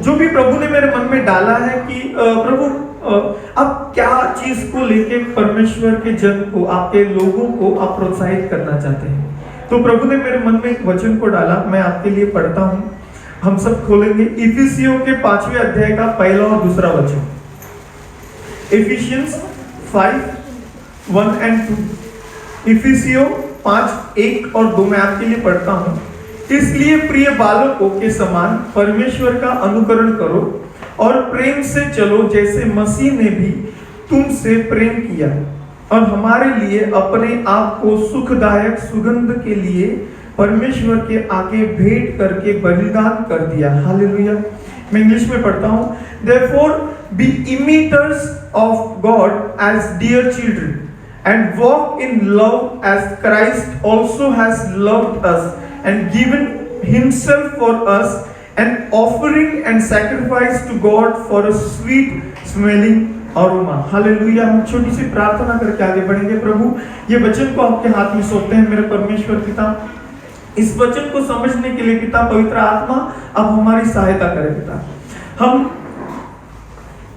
जो भी प्रभु ने मेरे मन में डाला है कि प्रभु आप क्या चीज को लेके परमेश्वर के जन को, आपके लोगों को आप प्रोत्साहित करना चाहते हैं, तो प्रभु ने मेरे मन में एक वचन को डाला, मैं आपके लिए पढ़ता हूं। हम सब खोलेंगे इफिसियों के 5वें अध्याय का पहला और दूसरा वचन। इफिशियंस 5:1 और 2। इफिसियों 5:1 और 2 मैं आपके लिए पढ़ता हूं। इसलिए प्रिय बालकों के समान परमेश्वर का अनुकरण करो और प्रेम से चलो, जैसे मसीह ने भी तुमसे प्रेम किया और हमारे लिए अपने आप को सुखदायक सुगंध के लिए परमेश्वर के आगे भेंट करके बलिदान कर दिया। हालेलुया। मैं इंग्लिश में पढ़ता हूं। Therefore be imiters of God as dear children and walk in love as Christ also has loved us and given himself for us, an offering and sacrifice to God for a sweet smelling aroma। Hallelujah. हम छोटी सी प्रार्थना करके आगे बढ़ेंगे। प्रभु, ये वचन को आपके हाथ में सौंपते हैं मेरे परमेश्वर पिता। इस वचन को समझने के लिए पिता पवित्र आत्मा अब हमारी सहायता करें पिता।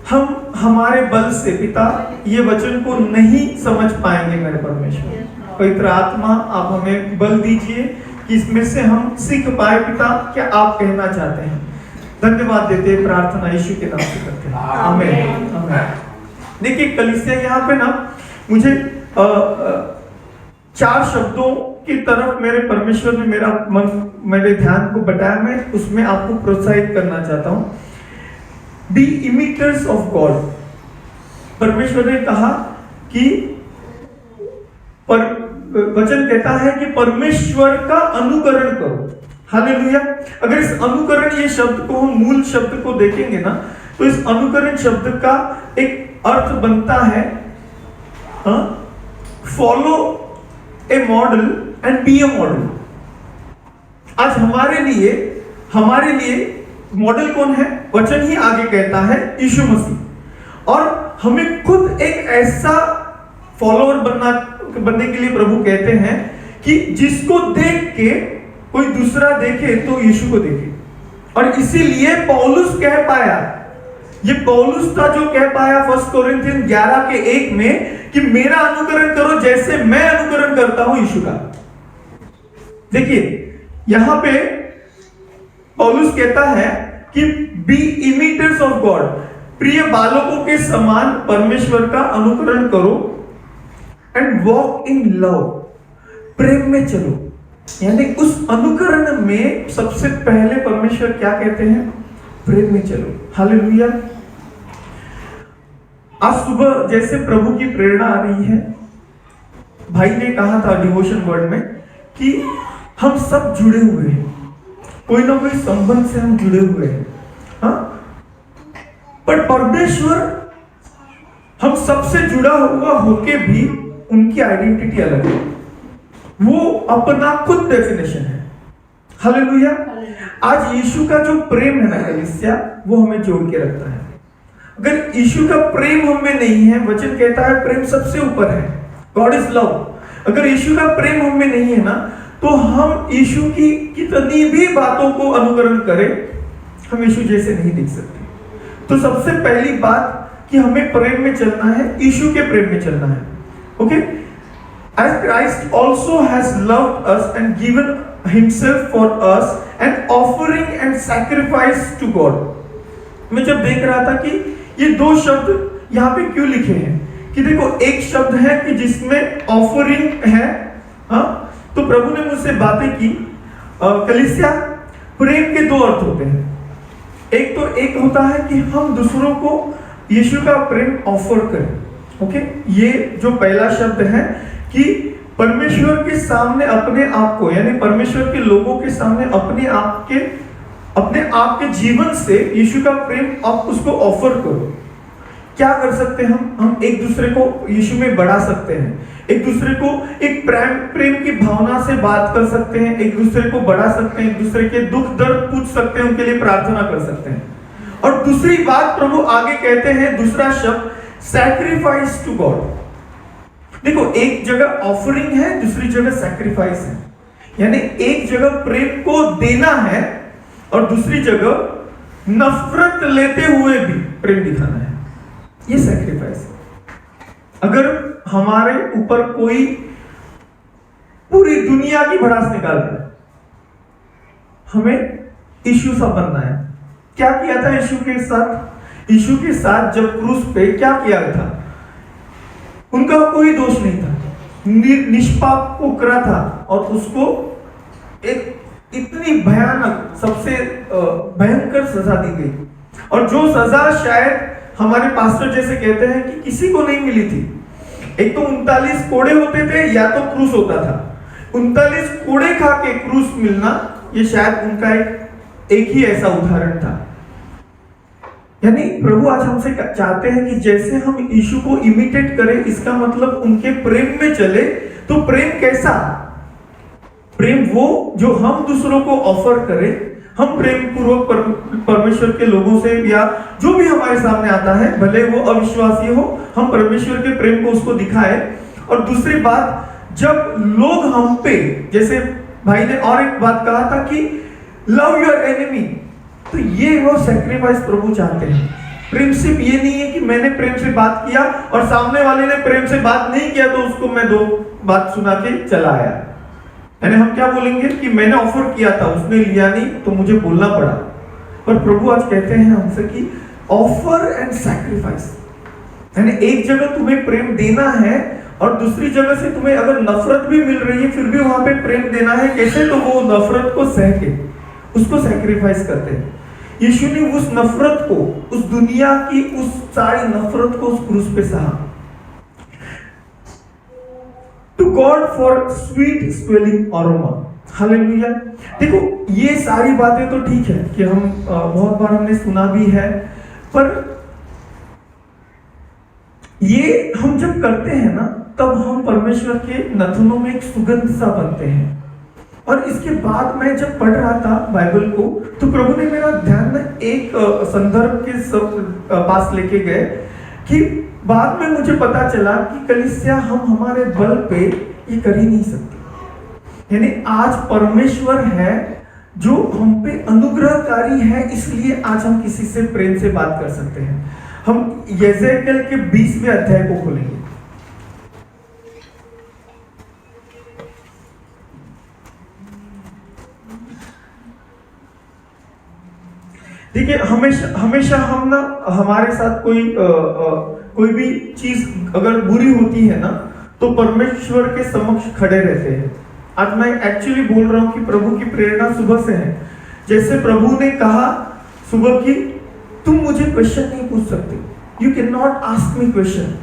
हम हमारे बल से पिता ये वचन को नहीं समझ पाएंगे मेरे परमेश्वर। पवित्र आत्मा आप हमें बल दीजिए कि इसमें से हम सीख पाए पिता क्या आप कहना चाहते हैं। धन्यवाद देते हैं, प्रार्थना यीशु के नाम से करते हैं, आमीन आमीन। देखिए कलीसिया, यहाँ पे ना मुझे 4 शब्दों की तरफ मेरे परमेश्वर ने मेरे ध्यान को बताया। मैं उसमें आपको प्रोत्साहित करना चाहता हूं। Be imitators of God. परमेश्वर ने कहा कि वचन कहता है कि परमेश्वर का अनुकरण करो। हालेलुया। अगर इस अनुकरण ये शब्द को, हम मूल शब्द को देखेंगे ना, तो इस अनुकरण शब्द का एक अर्थ बनता है follow a model and be a model. आज हमारे लिए मॉडल कौन है? वचन ही आगे कहता है यीशु मसीह। और हमें खुद एक ऐसा फॉलोअर बनने के लिए प्रभु कहते हैं कि जिसको देख के कोई दूसरा देखे तो यीशु को देखे। और इसीलिए पौलुस कह पाया, ये पौलुस था जो कह पाया 1 कोरिन्थियन 11:1 में कि मेरा अनुकरण करो जैसे मैं अनुकरण करता हूं यीशु का। देखिए यहां पे पौलुस कहता है कि बी इमिटर्स ऑफ गॉड, प्रिय बालकों के समान परमेश्वर का अनुकरण करो एंड वॉक इन लव, प्रेम में चलो। यानी उस अनुकरण में सबसे पहले परमेश्वर क्या कहते हैं? प्रेम में चलो। हालेलुया। आज सुबह जैसे प्रभु की प्रेरणा आ रही है, भाई ने कहा था डिवोशन वर्ड में कि हम सब जुड़े हुए हैं, कोई ना कोई संबंध से हम जुड़े हुए हैं। पर परमेश्वर हम सबसे जुड़ा हुआ होके भी उनकी आइडेंटिटी अलग है, वो अपना खुद डेफिनेशन है। हालेलुया। आज यीशु का जो प्रेम है ना कलीसिया, वो हमें जोड़ के रखता है। अगर यीशु का प्रेम हमें नहीं है, वचन कहता है प्रेम सबसे ऊपर है, गॉड इज लव। अगर यीशु का प्रेम हमें नहीं है ना, तो हम यीशु की कितनी भी बातों को अनुकरण करें, हम यीशु जैसे नहीं दिख सकते। तो सबसे पहली बात कि हमें प्रेम में चलना है, यीशु के प्रेम में चलना है। Okay, as Christ also has loved us and given himself for us, an offering and sacrifice to God। मैं जब देख रहा था कि ये 2 शब्द यहाँ पे क्यों लिखे हैं, कि देखो एक शब्द है कि जिसमें ऑफरिंग है, तो प्रभु ने मुझसे बातें की। कलीसिया, प्रेम के 2 अर्थ होते हैं। एक होता है कि हम दूसरों को यीशु का प्रेम ऑफर करें। ओके, ये जो पहला शब्द है कि परमेश्वर के सामने अपने आप को, यानी परमेश्वर के लोगों के सामने अपने आप के जीवन से यीशु का प्रेम आप उसको ऑफर करो। क्या कर सकते हैं हम एक दूसरे को यीशु में बढ़ा सकते हैं, एक दूसरे को एक प्रेम की भावना से बात कर सकते हैं, एक दूसरे को बढ़ा सकते हैं, एक दूसरे के दुख दर्द पूछ सकते हैं, उनके लिए प्रार्थना कर सकते हैं। और दूसरी बात प्रभु आगे कहते हैं, दूसरा शब्द सैक्रिफाइस टू गॉड। देखो एक जगह ऑफरिंग है, दूसरी जगह सैक्रिफाइस है। यानी एक जगह प्रेम को देना है और दूसरी जगह नफरत लेते हुए भी प्रेम दिखाना है। ये सैक्रिफाइस है। अगर हमारे ऊपर कोई पूरी दुनिया की भड़ास निकाल रहा है, हमें यीशु सा बनना है। क्या किया था यीशु के साथ? यीशु के साथ जब क्रूस पे क्या किया था? उनका कोई दोष नहीं था, निष्पाप को करा था और उसको एक इतनी भयानक, सबसे भयंकर सजा दी गई। और जो सजा शायद हमारे पास्टर जैसे कहते हैं कि किसी को नहीं मिली थी। एक तो 39 कोड़े होते थे या तो क्रूस होता था। 39 कोड़े खा के क्रूस मिलना, ये शायद उनका एक ही ऐसा उदाहरण था। यानी प्रभु आज हमसे चाहते हैं कि जैसे हम यीशु को इमिटेट करें, इसका मतलब उनके प्रेम में चले। तो प्रेम कैसा? प्रेम वो जो हम दूसरों को ऑफर करें। हम प्रेम पूर्वक परमेश्वर के लोगों से या जो भी हमारे सामने आता है, भले वो अविश्वासी हो, हम परमेश्वर के प्रेम को उसको दिखाए। और दूसरी बात, जब लोग हम पे, जैसे भाई ने और एक बात कहा था कि लव योर एनिमी, तो ये वो सैक्रिफाइस प्रभु चाहते हैं। प्रेम सिर्फ ये नहीं है कि मैंने प्रेम से बात किया और सामने वाले ने प्रेम से बात नहीं किया तो उसको मैं 2 बात सुना के चला आया। यानी हम क्या बोलेंगे कि मैंने ऑफर किया था, उसने लिया नहीं तो मुझे बोलना पड़ा। पर प्रभु आज कहते हैं हमसे कि ऑफर एंड सैक्रिफाइस, यानी एक जगह तुम्हें प्रेम देना है और दूसरी जगह से तुम्हें अगर नफरत भी मिल रही है फिर भी वहां पे प्रेम देना है। कैसे? तो वो नफरत को सह के उसको सैक्रिफाइस करते हैं। यीशु ने उस नफरत को, उस दुनिया की उस सारी नफरत को उस क्रूस पे सहा। To God for sweet swelling aroma. Hallelujah. देखो, ये सारी बातें तो ठीक है कि हम बहुत बार हमने सुना भी है, पर ये हम जब करते हैं ना, तब हम परमेश्वर के नथनों में एक सुगंध सा बनते हैं। और इसके बाद मैं जब पढ़ रहा था बाइबल को, तो प्रभु ने मेरा ध्यान एक संदर्भ के पास लेके गए कि बाद में मुझे पता चला कि कलीसिया हम हमारे बल पे ये कर ही नहीं सकते। यानी आज परमेश्वर है जो हम पे अनुग्रहकारी है, इसलिए आज हम किसी से प्रेम से बात कर सकते हैं। हम यెజెకేल के 20वें अध्याय को खोलेंगे। देखिए, हमेशा हम ना, हमारे साथ कोई भी चीज अगर बुरी होती है ना, तो परमेश्वर के समक्ष खड़े रहते हैं। आज मैं एक्चुअली बोल रहा हूं कि प्रभु की प्रेरणा सुबह से है। जैसे प्रभु ने कहा सुबह की, तुम मुझे क्वेश्चन नहीं पूछ सकते, you can not ask me question.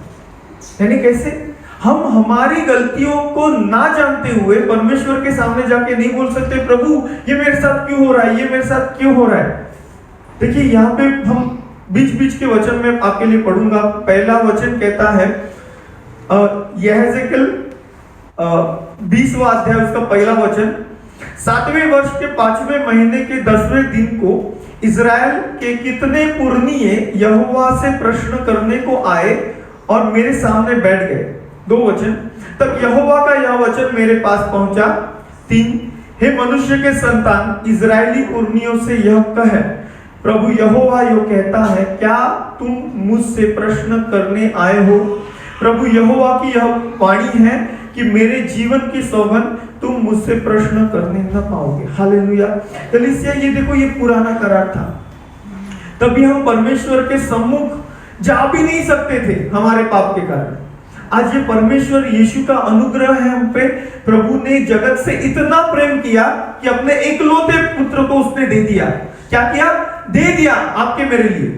यानी कैसे? हम हमारी गलतियों को ना जानते हुए परमेश्वर के सामने जाके नहीं बोल सकते, प्रभु ये मेरे साथ क्यों हो रहा है, ये मेरे साथ क्यों हो रहा है। देखिए, यहाँ पे हम बीच बीच के वचन में आपके लिए पढ़ूंगा। पहला वचन कहता है, यెజెకేल 20वां अध्याय उसका पहला वचन, 7वें वर्ष के 5वें महीने के 10वें दिन को इज़राइल के कितने पुरनिये यहोवा से प्रश्न करने को आए और मेरे सामने बैठ गए। 2 वचन, तब यहोवा का यह वचन मेरे पास पहुंचा। 3, हे मनुष्य के संतान, इज़राइली पुरनियों से यह कह, प्रभु यहोवा यो कहता है, क्या तुम मुझसे प्रश्न करने आए हो? प्रभु यहोवा की यह वाणी है कि मेरे जीवन की सौगंध, तुम मुझसे प्रश्न करने न पाओगे। हालेलुया। कलीसिया, ये देखो, ये पुराना करार था। तभी हम परमेश्वर के सम्मुख जा भी नहीं सकते थे हमारे पाप के कारण। आज ये परमेश्वर यीशु का अनुग्रह है हम पे। प्रभु ने जगत से इतना प्रेम किया कि अपने एकलौते पुत्र को उसने दे दिया। क्या किया? दे दिया आपके मेरे लिए।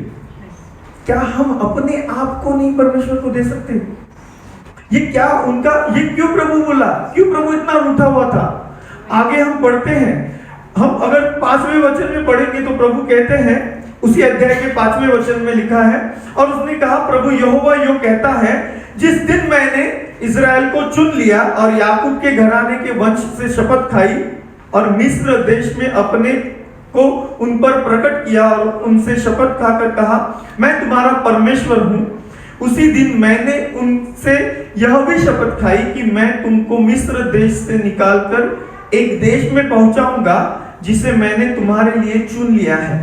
क्या हम अपने आप को नहीं परमेश्वर को दे सकते? ये क्या उनका, ये क्यों प्रभु बोला? क्यों प्रभु इतना रूठा हुआ था? आगे हम पढ़ते हैं, हम अगर 5वें वचन में पढ़ेंगे तो प्रभु कहते हैं, उसी अध्याय के 5वें वचन में लिखा है, और उसने कहा, प्रभु यहोवा यो कहता है, जिस दिन मैंने इज़राइल को चुन लिया और याकूब के घराने के वंश से शपथ खाई और मिस्र देश में अपने को उन पर प्रकट किया और उनसे शपथ खाकर कहा, मैं तुम्हारा परमेश्वर हूं, उसी दिन मैंने उनसे यह भी शपथ खाई कि मैं तुमको मिस्र देश से निकालकर एक देश में पहुंचाऊंगा जिसे मैंने तुम्हारे लिए चुन लिया है।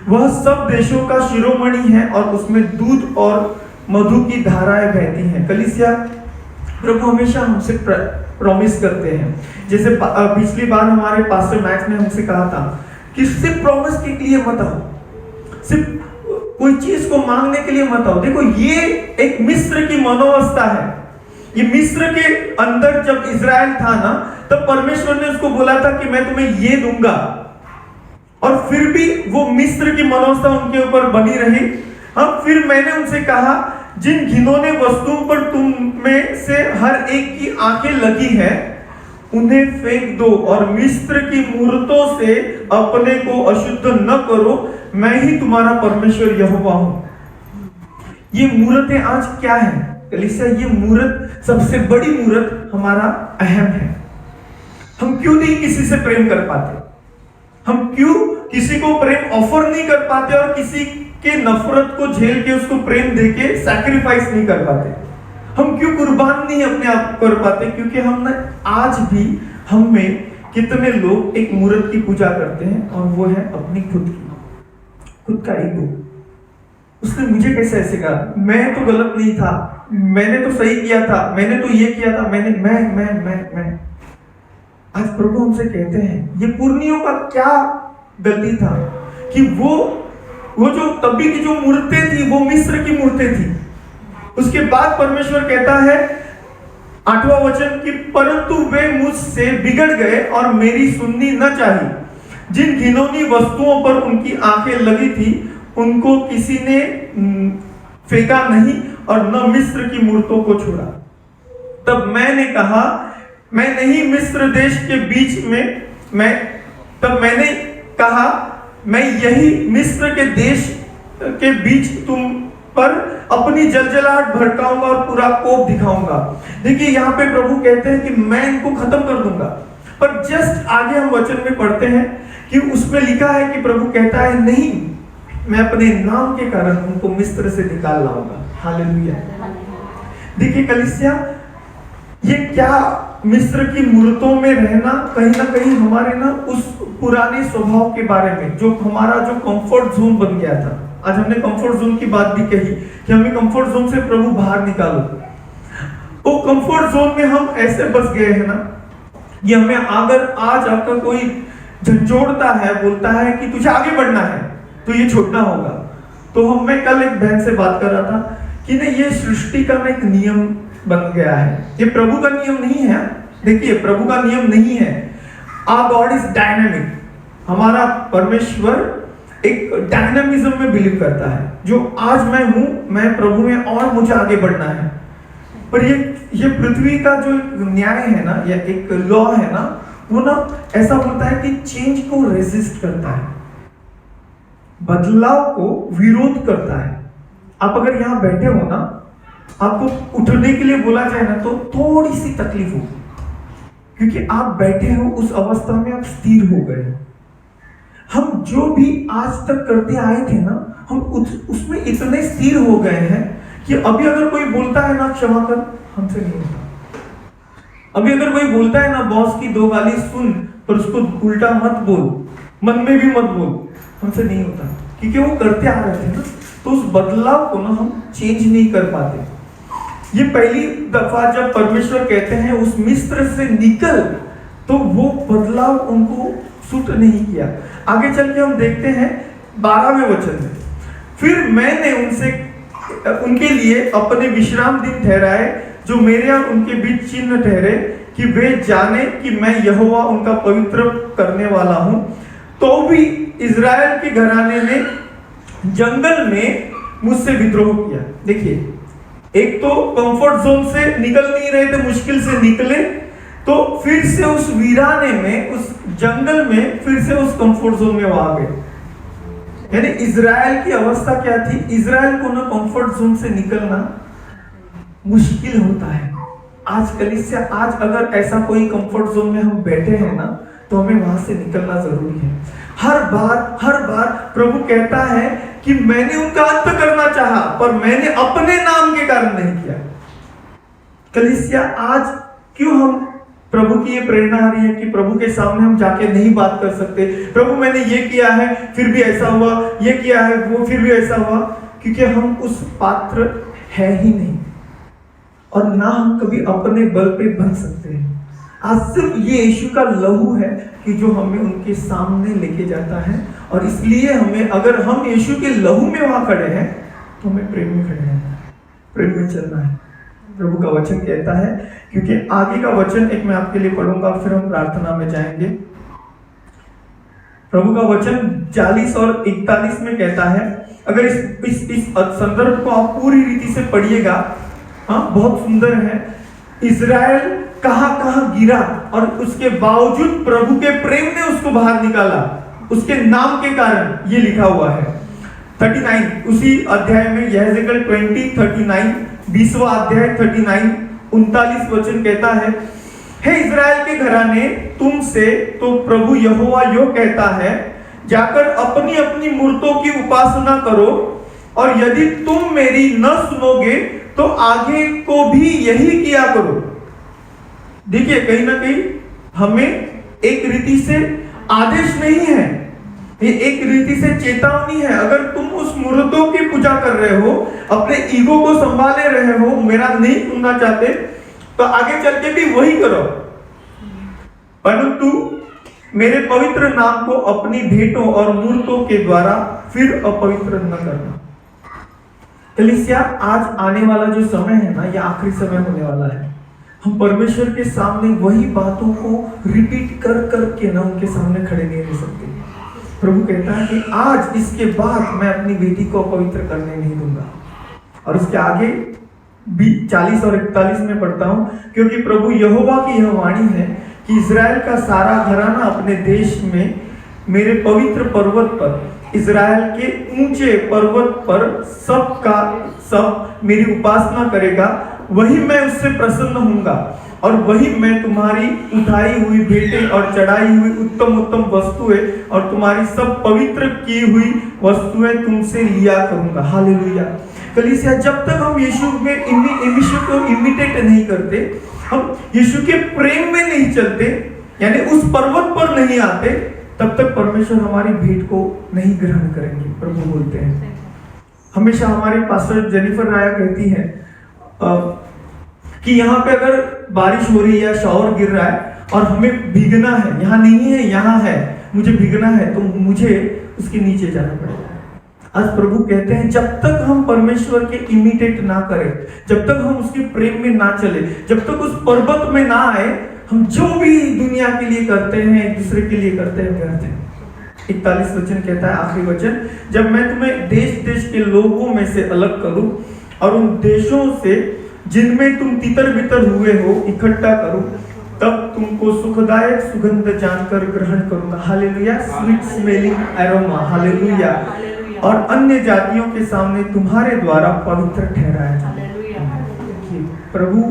वह सब देशों का शिरोमणि है और उसमें दूध और मधु की धाराएं बहती हैं। कलीसिया, प्रभु हमेशा हमसे प्रॉमिस करते हैं। जैसे पिछली बार हमारे पास्टर मैक्स ने हमसे कहा था कि सिर्फ प्रॉमिस के लिए मत आओ, सिर्फ कोई चीज को मांगने के लिए मत आओ। देखो, ये एक मिस्र की मनोवस्था है। ये मिस्र के अंदर जब इजराइल था ना, तब परमेश्वर ने उसको बोला था कि मैं तुम्हें ये दूंगा, और फिर भी वो मिस्र की मनोवस्था उनके ऊपर बनी रही। अब फिर मैंने उनसे कहा, जिन घिनौने वस्तुओं पर तुम में से हर एक की आंखें लगी है, उन्हें फेंक दो और मिस्र की मूर्तों से अपने को अशुद्ध न करो, मैं ही तुम्हारा परमेश्वर यहोवा हूं। ये मूर्तें आज क्या है कलीसिया? ये मूर्त, सबसे बड़ी मूर्त हमारा अहम है। हम क्यों नहीं किसी से प्रेम कर पाते? हम क्यों किसी को प्रेम ऑफर नहीं कर पाते और किसी के नफरत को झेल के उसको प्रेम देके सैक्रिफाइस नहीं कर पाते? हम क्यों कुर्बान नहीं अपने आप कर पाते? क्योंकि हमने आज भी हम में कितने लोग एक मूर्त की पूजा करते हैं, और वो है अपनी खुद का ईगो। उसने मुझे कैसे ऐसे कहा, मैं तो गलत नहीं था, मैंने तो सही किया था, मैंने तो ये किया था, मैं। आज प्रभु हमसे कहते हैं, ये पुर्नियों का क्या गलती था कि वो जो तभी की जो मूर्तें थी, वो मिस्र की मूर्तें थी। उसके बाद परमेश्वर कहता है 8वां वचन कि परंतु वे मुझसे बिगड़ गए और मेरी सुननी न चाही। जिन घिनौनी वस्तुओं पर उनकी आंखें लगी थी, उनको किसी ने फेंका नहीं और न मिस्र की मूर्तों को छोड़ा। तब मैंने कहा, मैं नहीं मिस्र देश के बीच में तब मैंने कहा, मैं यही मिस्र के देश के बीच तुम पर अपनी जलजलाहट भड़काऊंगा और पूरा कोप दिखाऊंगा। देखिए, यहाँ पे प्रभु कहते हैं कि मैं इनको खत्म कर दूंगा, पर जस्ट आगे हम वचन में पढ़ते हैं कि उसमें लिखा है कि प्रभु कहता है, नहीं, मैं अपने नाम के कारण उनको मिस्र से निकाल लाऊंगा। हालेलुया। देखिए कलीसिया, ये क्या मिस्र की मूर्तों में रहना कहीं ना कहीं हमारे ना उस पुराने स्वभाव के बारे में, जो हमारा जो कंफर्ट जोन बन गया था। आज हमने कंफर्ट जोन की बात भी कही कि हमें कंफर्ट जोन से प्रभु बाहर निकालो। वो कंफर्ट जोन में हम ऐसे बस गए हैं ना, ये हमें अगर आज आपका कोई झंझोड़ता है, बोलता है कि तुझे आगे बढ़ना है तो ये छोड़ना होगा, तो मैं कल एक बहन से बात कर रहा था कि नहीं, ये सृष्टि का ना एक नियम बन गया है, ये प्रभु का नियम नहीं है। देखिए, प्रभु का नियम नहीं है। Our God is dynamic. हमारा परमेश्वर एक डायनामिज्म में बिलीव करता है। जो आज मैं हूं, मैं प्रभु में और मुझे आगे बढ़ना है। पर ये पृथ्वी का जो न्याय है ना, या एक लॉ है ना, वो ना ऐसा होता है कि चेंज को रेजिस्ट करता है, बदलाव को विरोध करता है। आप अगर यहां बैठे हो ना, आपको उठने के लिए बोला जाए ना, तो थोड़ी सी तकलीफ होगी, क्योंकि आप बैठे हो उस अवस्था में, आप स्थिर हो गए। हम जो भी आज तक करते आए थे ना, हम उसमें इतने स्थिर हो गए हैं कि अभी अगर कोई बोलता है ना, क्षमा कर, हमसे नहीं होता। अभी अगर कोई बोलता है ना, बॉस की 2 गाली सुन पर उसको उल्टा मत बोल, मन में भी मत बोल, हमसे नहीं होता, क्योंकि वो करते आ रहे थे ना। तो उस बदलाव को ना हम चेंज नहीं कर पाते। ये पहली दफा जब परमेश्वर कहते हैं उस मिस्र से निकल, तो वो बदलाव उनको सूट नहीं किया। आगे चल के हम देखते हैं 12वें वचन में, फिर मैंने उनके लिए अपने विश्राम दिन ठहराए, जो मेरे और उनके बीच चिन्ह ठहरे, कि वे जाने कि मैं यहोवा उनका पवित्र करने वाला हूं। तो भी इजराइल के घराने ने जंगल में मुझसे विद्रोह किया। देखिए, एक तो कंफर्ट जोन से निकल नहीं रहे थे, मुश्किल से निकले, तो फिर से उस वीराने में, उस जंगल में, फिर से उस कंफर्ट जोन में वो आ गए। यानी इजराइल की अवस्था क्या थी? इजराइल को ना कंफर्ट जोन से निकलना मुश्किल होता है। आज कलीसिया, आज अगर ऐसा कोई कंफर्ट जोन में हम बैठे हैं ना, तो हमें वहां से निकलना जरूरी है। हर बार प्रभु कहता है कि मैंने उनका अंत करना चाहा, पर मैंने अपने नाम के कारण नहीं किया। कलीसिया, आज क्यों हम प्रभु की ये प्रेरणा आ रही है कि प्रभु के सामने हम जाके नहीं बात कर सकते, प्रभु मैंने ये किया है फिर भी ऐसा हुआ, ये किया है वो फिर भी ऐसा हुआ, क्योंकि हम उस पात्र है ही नहीं और ना हम कभी अपने बल पे बन सकते हैं। आज सिर्फ ये यीशु का लहू है कि जो हमें उनके सामने लेके जाता है, और इसलिए हमें, अगर हम यीशु के लहू में वहां खड़े हैं तो हमें प्रेम में खड़े रहना है, प्रेम में चलना है। प्रभु का वचन कहता है, क्योंकि आगे का वचन एक मैं आपके लिए पढ़ूंगा, फिर हम प्रार्थना में जाएंगे। प्रभु का वचन 40 और 41 में कहता है, अगर इस संदर्भ को आप पूरी रीति से पढ़िएगा, हाँ बहुत सुंदर है। इज़राइल कहां गिरा और उसके बावजूद प्रभु के प्रेम ने उसको बाहर निकाला, उसके नाम के कारण, ये लिखा हुआ है 39 उसी अध्याय में, यहेजकेल 20:39, 20वां अध्याय 39, 39 वचन कहता है, हे इज़राइल के घराने, तुमसे तो प्रभु यहोवा यो कहता है, जाकर अपनी अपनी मूर्तों की उपासना करो, और यदि तुम मेरी न सुनोगे तो आगे को भी यही किया करो। देखिए, कहीं ना कहीं हमें एक रीति से आदेश नहीं है, ये एक रीति से चेतावनी है। अगर तुम उस मूर्तों की पूजा कर रहे हो, अपने ईगो को संभाले रहे हो, मेरा नहीं सुनना चाहते, तो आगे चल के भी वही करो, परंतु मेरे पवित्र नाम को अपनी भेंटों और मूर्तों के द्वारा फिर अपवित्र न करना। कलीसिया, आज आने वाला जो समय है ना, यह आखिरी समय होने वाला है। हम परमेश्वर के सामने वही बातों को रिपीट कर कर के ना उनके सामने खड़े नहीं रह सकते। प्रभु कहता है कि आज इसके बाद मैं अपनी बेटी को अपवित्र करने नहीं दूंगा। और उसके आगे भी 40 और 41 में पढ़ता हूं, क्योंकि प्रभु यहोवा की यह वाणी है कि इज़राइल का सारा घराना अपने देश में मेरे पवित्र पर्वत पर, इज़राइल के ऊंचे पर्वत पर सब का सब मेरी उपासना करेगा, वही मैं उससे प्रसन्न होऊंगा, और वही मैं तुम्हारी उठाई हुई भेंटें और चढ़ाई हुई उत्तम उत्तम वस्तुएं और तुम्हारी सब पवित्र की हुई वस्तुएं तुमसे लिया करूंगा। हालेलुया। कलीसिया, जब तक हम यीशु को इमिटेट नहीं करते, हम यीशु के प्रेम में नहीं चलते, यानी उस पर्वत पर नहीं आते, तब तक परमेश्वर हमारी भेंट को नहीं ग्रहण करेंगे। प्रभु बोलते हैं, हमेशा हमारे पास्टर जेनिफर राया कहती है कि यहाँ पे अगर बारिश हो रही है या शावर गिर रहा है और हमें भीगना है, यहाँ नहीं है यहाँ है, मुझे भीगना है, तो मुझे उसके नीचे जाना पड़ेगा। आज प्रभु कहते हैं, जब तक हम परमेश्वर के इमिटेट ना करें, जब तक हम उसके प्रेम में ना चले, जब तक उस पर्वत में ना आए, हम जो भी दुनिया के लिए करते हैं, एक दूसरे के लिए करते हैं, व्यर्थ है। 41 वचन कहता है, आखिरी वचन, जब मैं तुम्हें देश देश के लोगों में से अलग करूं और उन देशों से जिनमें तुम तितर बितर हुए हो इकट्ठा करूं, तब तुमको सुखदायक सुगंध जानकर ग्रहण करूंगा। Hallelujah. Sweet smelling aroma. Hallelujah. और अन्य जातियों के सामने तुम्हारे द्वारा पवित्र ठहराया जाएगा। प्रभु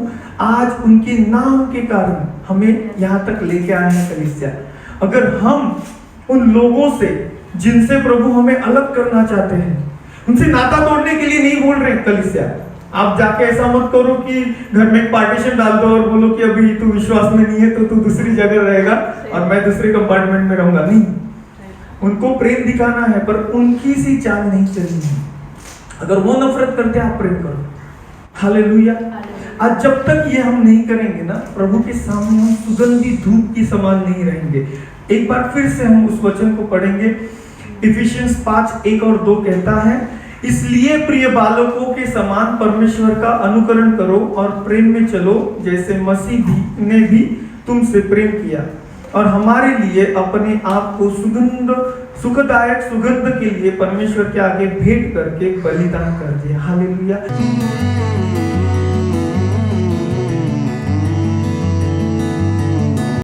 आज उनके नाम के कारण हमें यहाँ तक लेके आए हैं। कलीसिया, अगर हम उन लोगों से जिनसे प्रभु हमें अलग करना चाहते हैं, उनसे नाता तोड़ने के लिए नहीं बोल रहे। कलीसिया, आप जाके ऐसा मत करो कि घर में एक पार्टीशन डाल दो और बोलो कि अभी तू विश्वास में नहीं है तो तू दूसरी जगह रहेगा और मैं दूसरे कंपार्टमेंट में रहूंगा। नहीं, उनको प्रेम दिखाना है, पर उनकी सी चाल नहीं चलनी है। अगर वो नफरत करते हैं, आप प्रेम करो। हालेलुया। आज जब तक ये हम नहीं करेंगे ना, प्रभु के सामने हम सुगंधी धूप की समान नहीं रहेंगे। एक बार फिर से हम उस वचन को पढ़ेंगे। इफिशियंस 5:1 और 2 कहता है, इसलिए प्रिय बालकों के समान परमेश्वर का अनुकरण करो और प्रेम में चलो, जैसे मसीह ने भी तुमसे प्रेम किया और हमारे लिए अपने आप को सुखदायक सुगंध के लिए परमेश्वर के आगे भेंट करके बलिदान कर दिया। हालेलुया।